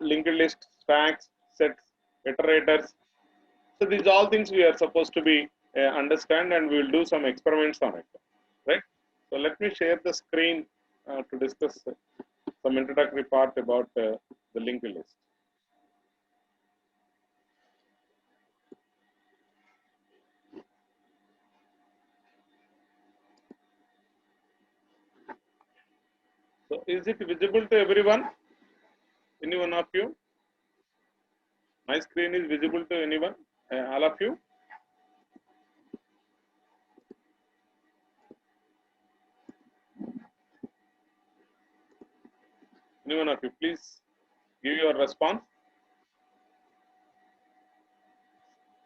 linked list, stacks, sets, iterators. So these all things we are supposed to be understand, and we will do some experiments on it, right? So let me share the screen to discuss some introductory part about the linked list. So is it visible to everyone? Any one of you? My screen is visible to anyone? All of you? Any one of you? Please give your response.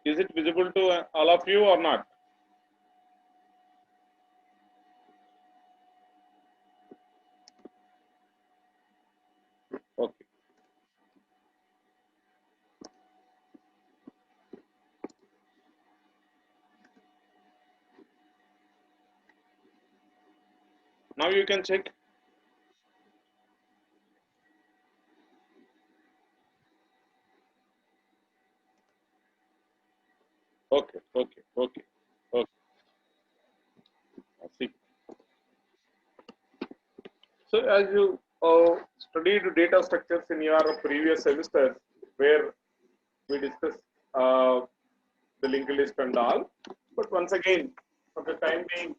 Is it visible to all of you or not? Okay. Now you can check. Okay, okay, okay, okay. See. So as you studied data structures in your previous semesters, where we discussed the linked list and all, but once again, for the time being,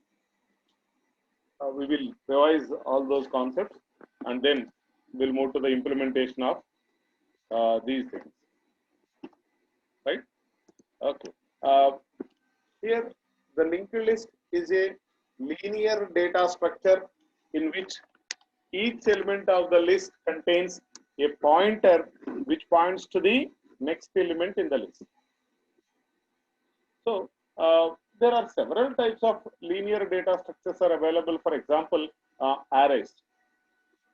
we will revise all those concepts, and then we'll move to the implementation of these things, right? Okay. Uh, Here, the linked list is a linear data structure in which each element of the list contains a pointer which points to the next element in the list. So, there are several types of linear data structures are available. For example, arrays.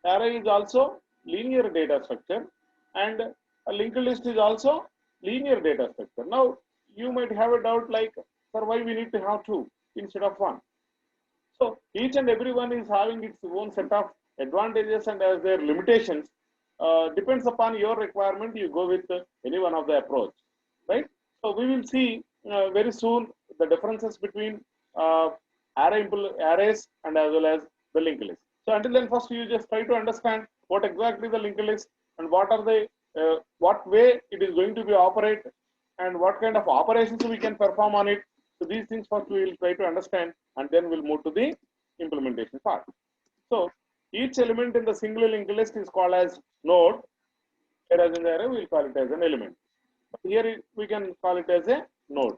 Array is also linear data structure, and a linked list is also linear data structure. Now, you might have a doubt like, sir, why we need to have two instead of one? So each and every one is having its own set of advantages and as their limitations. Depends upon your requirement, you go with any one of the approach, right? So we will see very soon the differences between arrays and as well as the linked list. So until then, first you just try to understand what exactly the linked list and what are the what way it is going to be operate and what kind of operations we can perform on it. So these things first we will try to understand, and then we'll move to the implementation part. So each element in the single linked list is called as node, whereas in the array we'll call it as an element. But here we can call it as a node.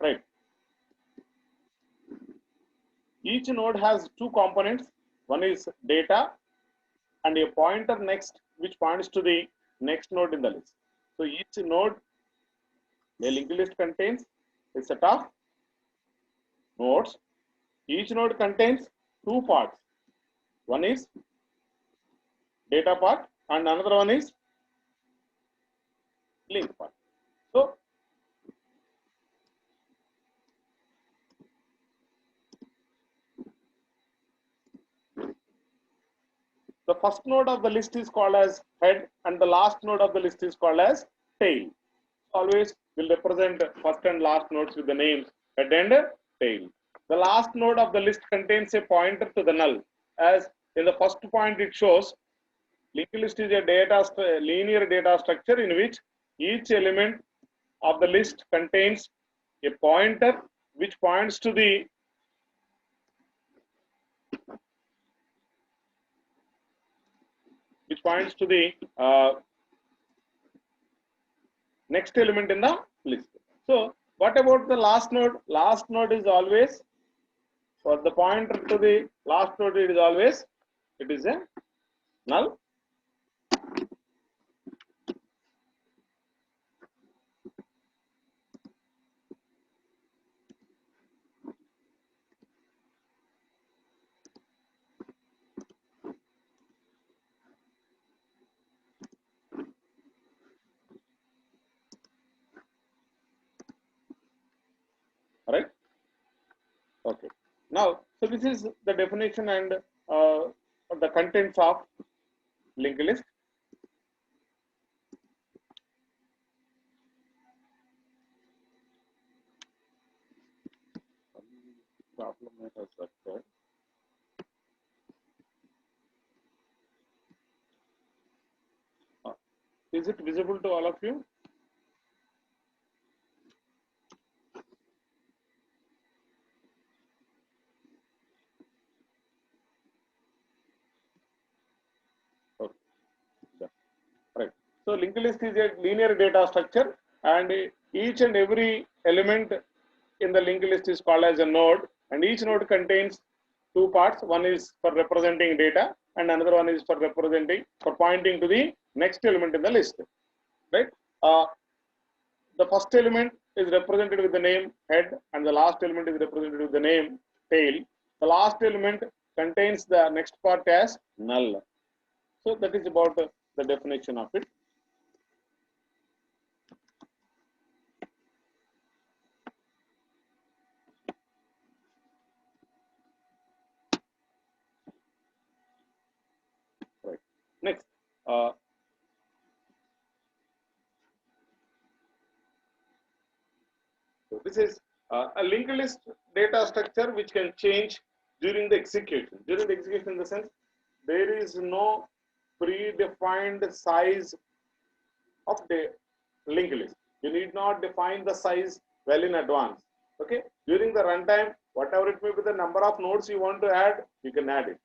Right. Each node has two components. One is data and a pointer next, which points to the next node in the list. So each node, a linked list contains a set of nodes. Each node contains two parts. One is data part and another one is link part. So the first node of the list is called as head and the last node of the list is called as tail. Always will represent first and last nodes with the names head and tail. The last node of the list contains a pointer to the null. As in the first point it shows, linked list is a linear data structure in which each element of the list contains a pointer which points to the next element in the list. So what about the last node? Last node is always, for the pointer to the last node, it is a null. Right. Okay. Now, so this is the definition and the contents of linked list. Problem has occurred. Is it visible to all of you? Okay. Yeah. Right. So linked list is a linear data structure, and each and every element in the linked list is called as a node, and each node contains two parts. One is for representing data, and another one is for pointing to the next element in the list. Right. The first element is represented with the name head, and the last element is represented with the name tail. The last element contains the next part as null. So that is about the definition of it. Right. Next, so this is a linked list data structure which can change during the execution. During the execution, in the sense, there is no predefined size of the linked list. You need not define the size well in advance. Okay. During the runtime, whatever it may be, the number of nodes you want to add, you can add it.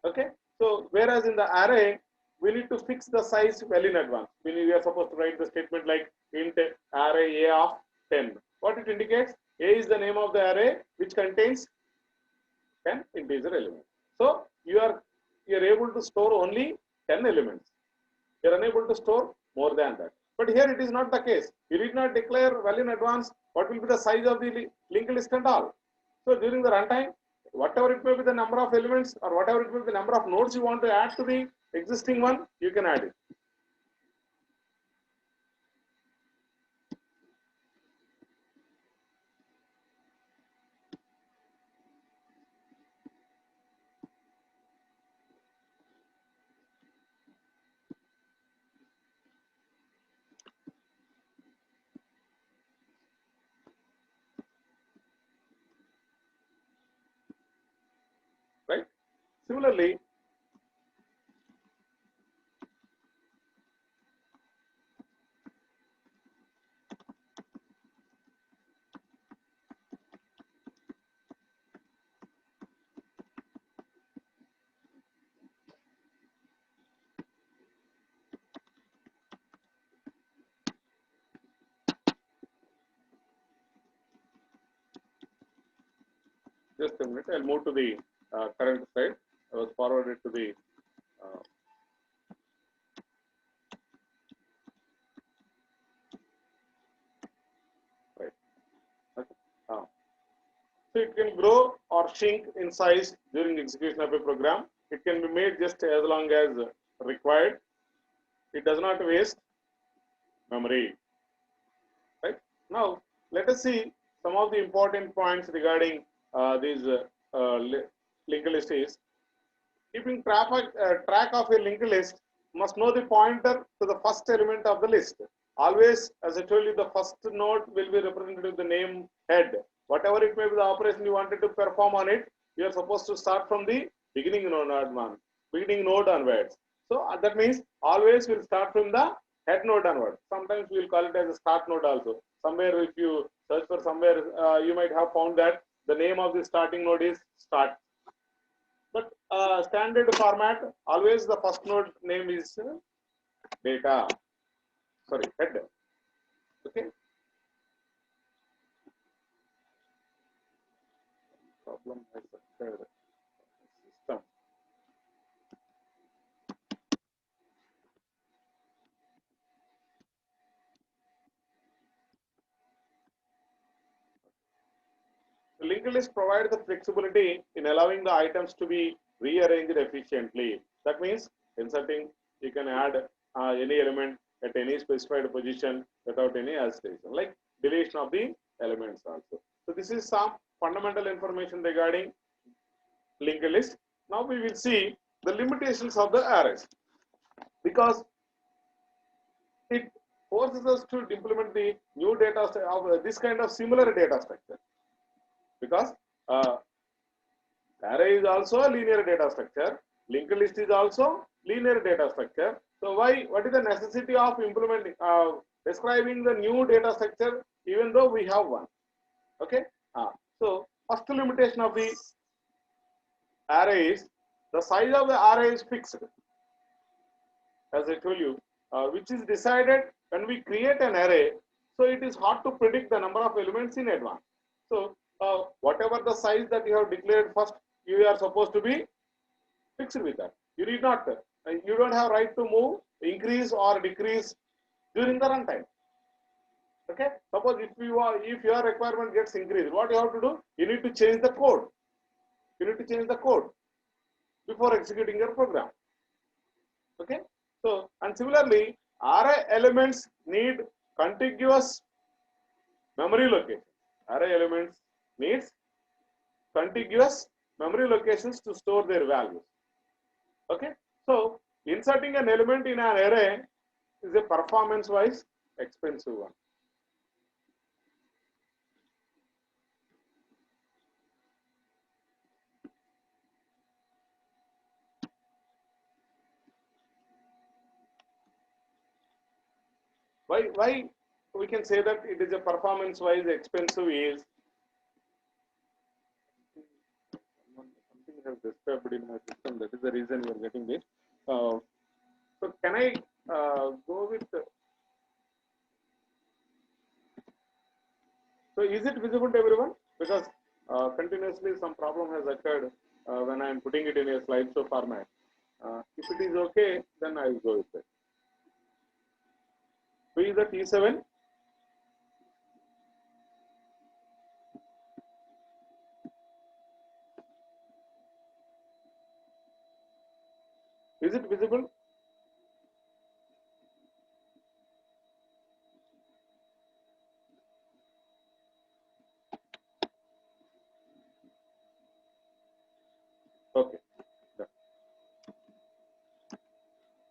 Okay. So whereas in the array, we need to fix the size well in advance. We are supposed to write the statement like int array a of 10. What it indicates? A is the name of the array which contains 10 integer elements. So you are able to store only 10 elements. You are unable to store more than that. But here it is not the case. You did not declare well in advance what will be the size of the linked list and all. So during the runtime, whatever it may be the number of elements or whatever it may be the number of nodes you want to add to the existing one, you can add it. Right? Similarly, just a minute, I'll move to the current slide. I was forwarded to the right. Okay. So it can grow or shrink in size during execution of a program. It can be made just as long as required. It does not waste memory. Right. Now, let us see some of the important points regarding these linked list is keeping track of a linked list must know the pointer to the first element of the list. Always, as I told you, the first node will be represented with the name head. Whatever it may be the operation you wanted to perform on it, you are supposed to start from the beginning node onwards. So that means always we'll start from the head node onward. Sometimes we'll call it as a start node also. Somewhere if you search for somewhere, you might have found that the name of the starting node is start. But standard format, always the first node name is data. Sorry, head. Okay. Problem has occurred. System. The linked list provides the flexibility in allowing the items to be rearranged efficiently. That means inserting, you can add any element at any specified position without any hesitation, like deletion of the elements also. So this is some fundamental information regarding linked list. Now we will see the limitations of the arrays, because it forces us to implement the new data of this kind of similar data structure, because array is also a linear data structure, linked list is also linear data structure. So what is the necessity of implementing describing the new data structure even though we have one? Okay. So first limitation of the array is the size of the array is fixed, as I told you, which is decided when we create an array. So it is hard to predict the number of elements in advance. So whatever the size that you have declared first, you are supposed to be fixed with that. You need not, you don't have right to move, increase or decrease during the runtime. Okay. Suppose if your requirement gets increased, what you have to do? You need to change the code. You need to change the code before executing your program. Okay. So, and similarly, array elements need contiguous memory location. Array elements needs contiguous memory locations to store their values. Okay. So, inserting an element in an array is a performance-wise expensive one. Why we can say that it is a performance-wise expensive is something has disturbed in my system. That is the reason we are getting this. So can I go with? So is it visible to everyone? Because continuously some problem has occurred when I am putting it in a slideshow format. If it is okay, then I will go with it. Who is the T7? Is it visible? Okay.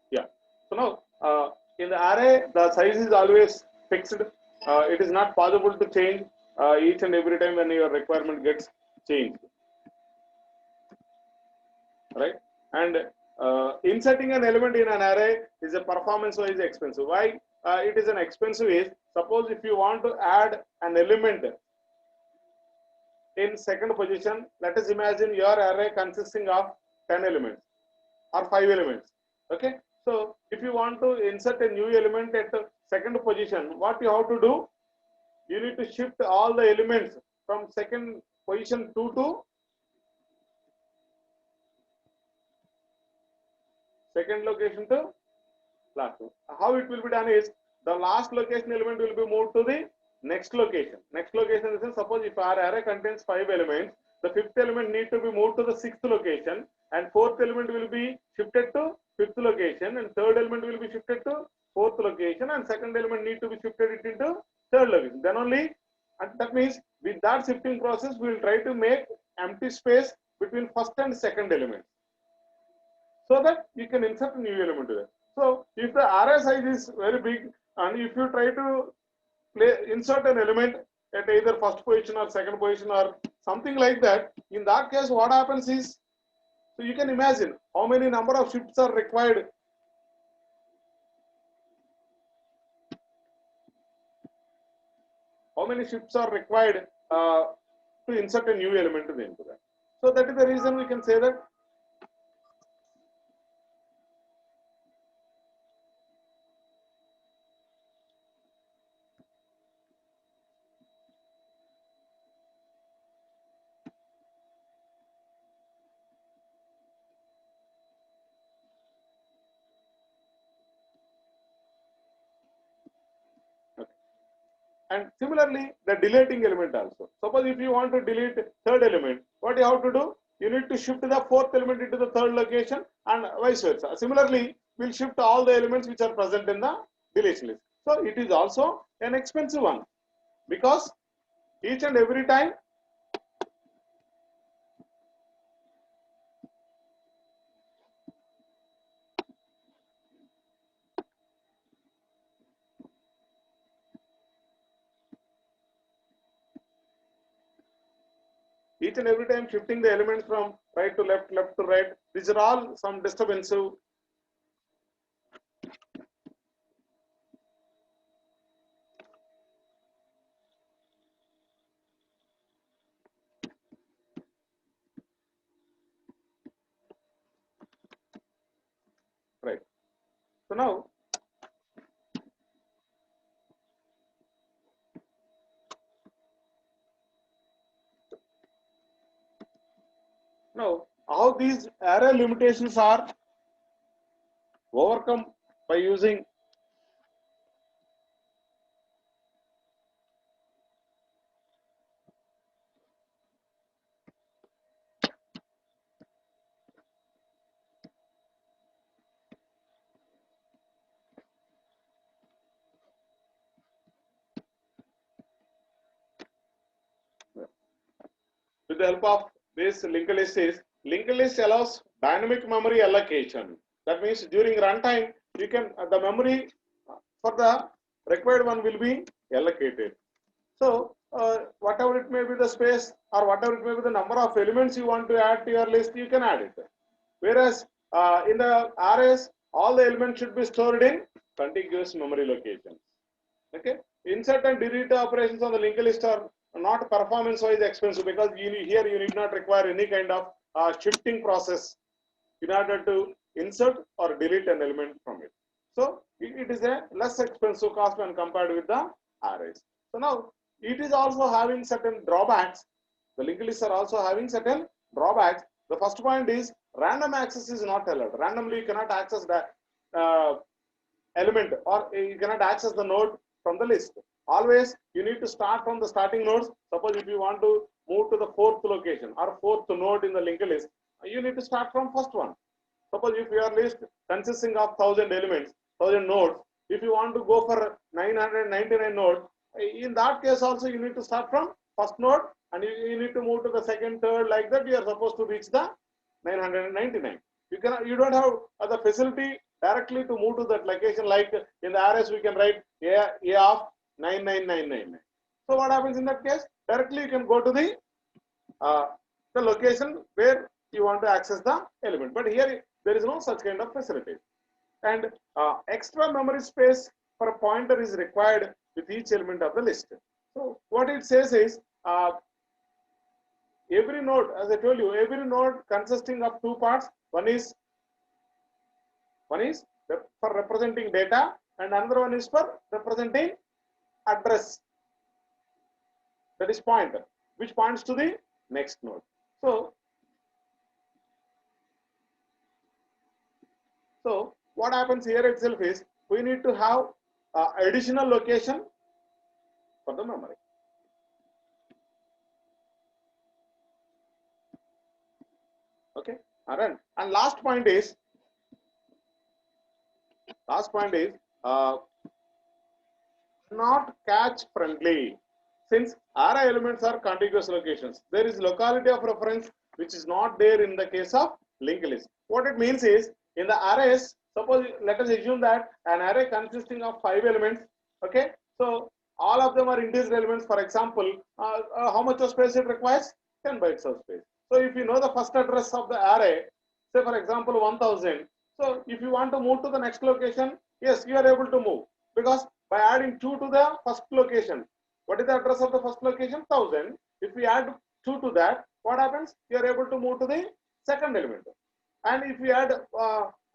Yeah. So now in the array, the size is always fixed. It is not possible to change each and every time when your requirement gets changed. Right? And inserting an element in an array is a performance-wise expensive. Why it is an expensive is, suppose if you want to add an element in second position, let us imagine your array consisting of 10 elements or 5 elements. Okay. So if you want to insert a new element at the second position, what you have to do? You need to shift all the elements from second position 2 to second location to last one. How it will be done is, the last location element will be moved to the next location. Next location is, suppose if our array contains 5 elements, the fifth element need to be moved to the sixth location, and fourth element will be shifted to fifth location, and third element will be shifted to fourth location, and second element need to be shifted into third location. Then only, and that means with that shifting process, we will try to make empty space between first and second elements, so that you can insert a new element to it. So if the array size is very big, and if you try to insert an element at either first position or second position or something like that, in that case what happens is, so you can imagine how many number of shifts are required. How many shifts are required to insert a new element into that. So that is the reason we can say that and similarly, the deleting element also. Suppose if you want to delete third element, what you have to do? You need to shift the fourth element into the third location, and vice versa. Similarly, we'll shift all the elements which are present in the deletion list. So it is also an expensive one, because each and every time each and every time shifting the elements from right to left, left to right. These are all some disturbance. Right. So now how these array limitations are overcome by using with the help of this linked list is linked list allows dynamic memory allocation. That means during runtime you can the memory for the required one will be allocated. So whatever it may be the space or whatever it may be the number of elements you want to add to your list, you can add it. Whereas in the arrays, all the elements should be stored in contiguous memory locations. Okay, insert and delete operations on the linked list are not performance-wise expensive because here you need not require any kind of shifting process in order to insert or delete an element from it. So it is a less expensive cost when compared with the arrays. So now it is also having certain drawbacks. The linked lists are also having certain drawbacks. The first point is random access is not allowed. Randomly you cannot access the element or you cannot access the node from the list. Always you need to start from the starting nodes. Suppose if you want to move to the fourth location or fourth node in the linked list, you need to start from first one. Suppose if your list consisting of 1000 elements, 1000 nodes, if you want to go for 999 nodes, in that case also you need to start from first node and you need to move to the second, third, like that you are supposed to reach the 999. You don't have the facility directly to move to that location. Like in the arrays we can write a of 99999. So what happens in that case? Directly you can go to the location where you want to access the element. But here there is no such kind of facility. And extra memory space for a pointer is required with each element of the list. So what it says is every node, as I told you, every node consisting of two parts. One is for representing data and another one is for representing address. That is pointer, which points to the next node. So what happens here itself is we need to have additional location for the memory. Okay, and last point is not cache friendly. Since array elements are contiguous locations, there is locality of reference which is not there in the case of linked list. What it means is in the arrays, suppose let us assume that an array consisting of 5 elements. Okay, so all of them are integer elements. For example, how much of space it requires? 10 bytes of space. So if you know the first address of the array, say for example 1000. So if you want to move to the next location, yes, you are able to move because by adding 2 to the first location. What is the address of the first location? 1000. If we add 2 to that, what happens? You are able to move to the second element. And if we add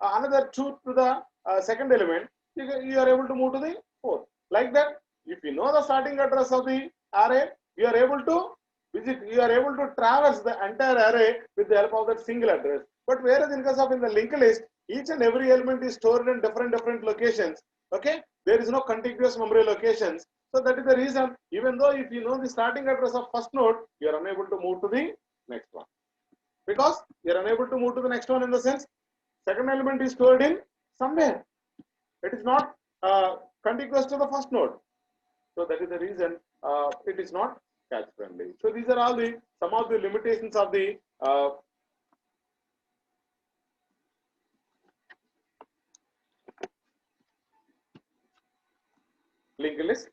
another 2 to the second element, you are able to move to the fourth. Like that, if you know the starting address of the array, you are able to you are able to traverse the entire array with the help of that single address. But whereas in case of in the linked list, each and every element is stored in different locations. Okay, there is no contiguous memory locations. So that is the reason, even though if you know the starting address of first node, you are unable to move to the next one. Because you are unable to move to the next one in the sense, second element is stored in somewhere. It is not contiguous to the first node. So that is the reason it is not cache friendly. So these are all some of the limitations of the linked list.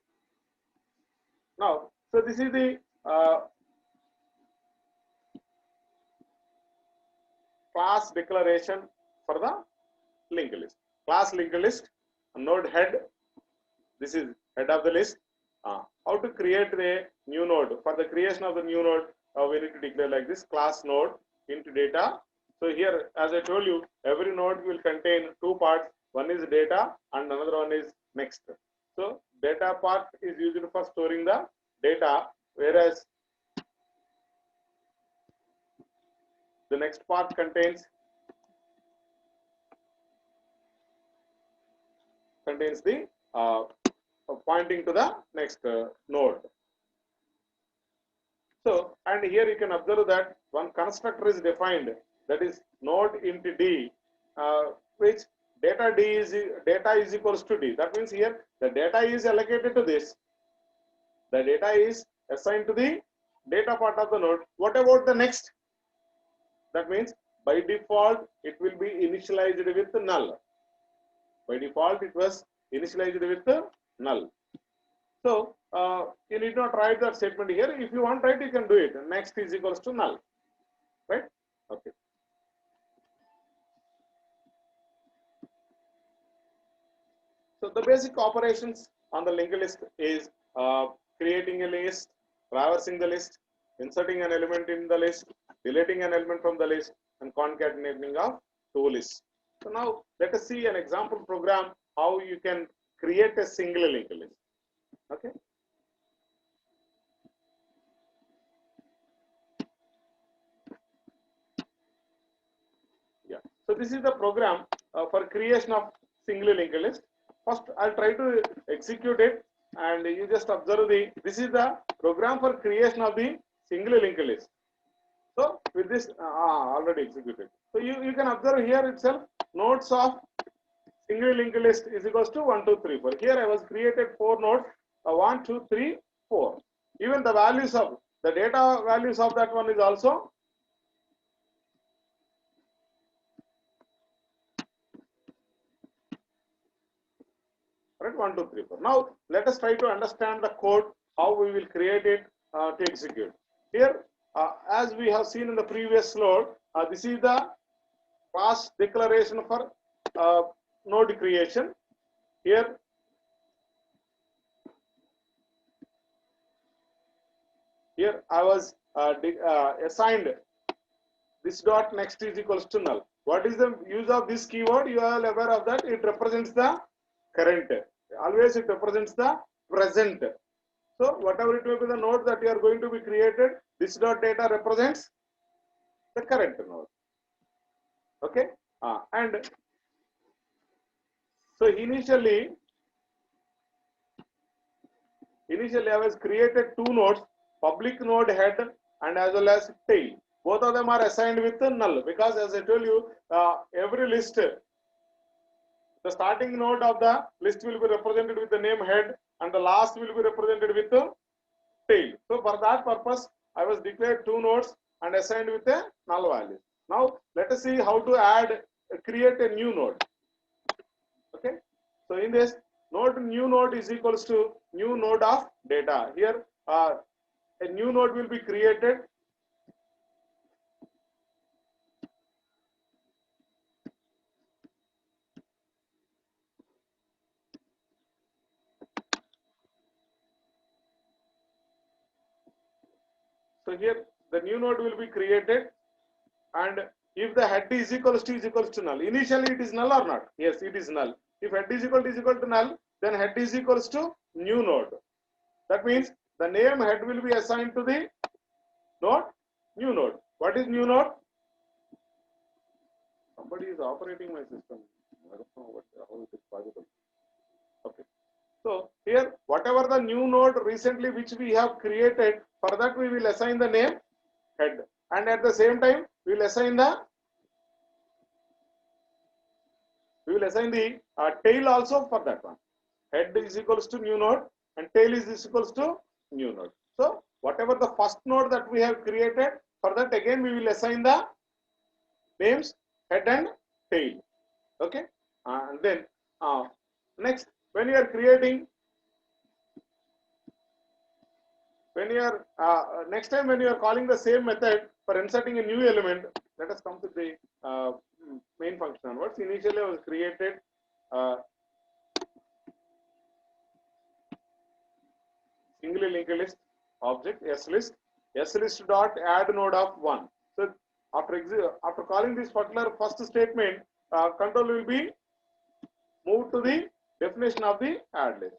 Now, so this is the class declaration for the linked list. Class linked list, node head, this is head of the list. How to create a new node? For the creation of the new node, we need to declare like this, class node into data. So here, as I told you, every node will contain two parts. One is data and another one is next. So data part is used for storing the data, whereas the next part contains the pointing to the next node. So, and here you can observe that one constructor is defined, that is node int d, which data is equals to d. That means here the data is allocated to this. The data is assigned to the data part of the node. What about the next? That means by default it will be initialized with null. By default it was initialized with null. So you need not write that statement here. If you want to write, you can do it. Next is equals to null, right? Okay. So the basic operations on the linked list is creating a list, traversing the list, inserting an element in the list, deleting an element from the list, and concatenating of two lists. So now let us see an example program how you can create a single linked list. Okay. Yeah. So this is the program for creation of single linked list. First, I'll try to execute it, and you just observe this is the program for creation of the single linked list. So with this already executed. So you can observe here itself nodes of single linked list is equals to 1, 2, 3, 4. Here I was created 4 nodes, 1, 2, 3, 4. Even the values of the data values of that one is also right, 1, 2, 3, 4. Now let us try to understand the code, how we will create it to execute. Here, as we have seen in the previous slide, this is the class declaration for node creation. Here, I was assigned this dot next is equals to null. What is the use of this keyword? You are aware of that. It represents the current. Always it represents the present. So whatever it will be the node that you are going to be created, this dot data represents the current node. Okay, and so initially I was created two nodes, public node head and as well as tail. Both of them are assigned with null because, as I told you, every list, the starting node of the list will be represented with the name head and the last will be represented with the tail. So for that purpose, I was declared two nodes and assigned with a null value. Now let us see how to create a new node. Okay, so in this new node is equals to new node of data. Here a new node will be created. So here the new node will be created, and if the head is equals to null, initially it is null or not? Yes, it is null. If head is equal to null, then head is equals to new node. That means the name head will be assigned to the node new node. What is new node? Somebody is operating my system. I don't know how it is possible. Okay. So here, whatever the new node recently which we have created, for that we will assign the name head, and at the same time we will assign the tail also for that one. Head is equals to new node and tail is equals to new node. So whatever the first node that we have created, for that again we will assign the names head and tail. Okay, and then next, when you are creating when you are next time when you are calling the same method for inserting a new element, let us come to the main function onwards. Initially, I was created singly linked list object slist dot add node of 1. So after calling this particular first statement, control will be moved to the definition of the add list.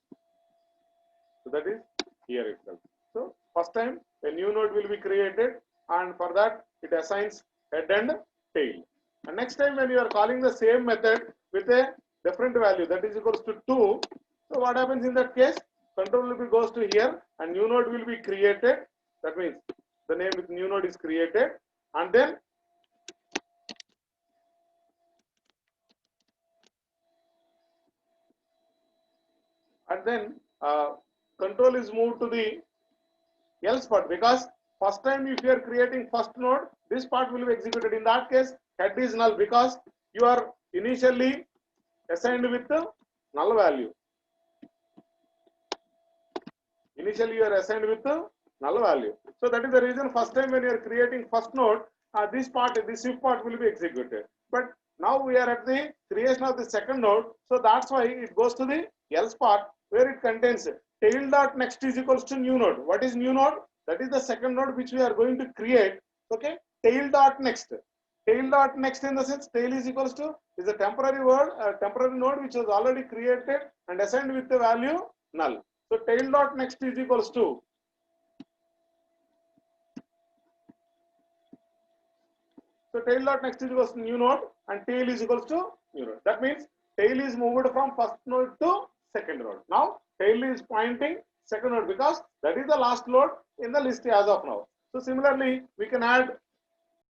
So that is here itself. So first time a new node will be created, and for that it assigns head and tail. And next time when you are calling the same method with a different value, that is equals to 2. So what happens in that case? Control will be goes to here and new node will be created. That means the name with new node is created, and then control is moved to the else part, because first time if you are creating first node, this part will be executed. In that case, head is null because you are initially assigned with the null value. Initially you are assigned with the null value. So that is the reason first time when you are creating first node, this if part will be executed. But now we are at the creation of the second node, so that's why it goes to the else part, where it contains tail dot next is equals to new node. What is new node? That is the second node which we are going to create. Okay, tail dot next. Tail dot next in the sense tail is equals to is a temporary word, temporary node which was already created and assigned with the value null. So tail dot next is equals to tail dot next is equals to new node and tail is equals to new node. That means tail is moved from first node to second node. Now tail is pointing second node because that is the last node in the list as of now. So similarly, we can add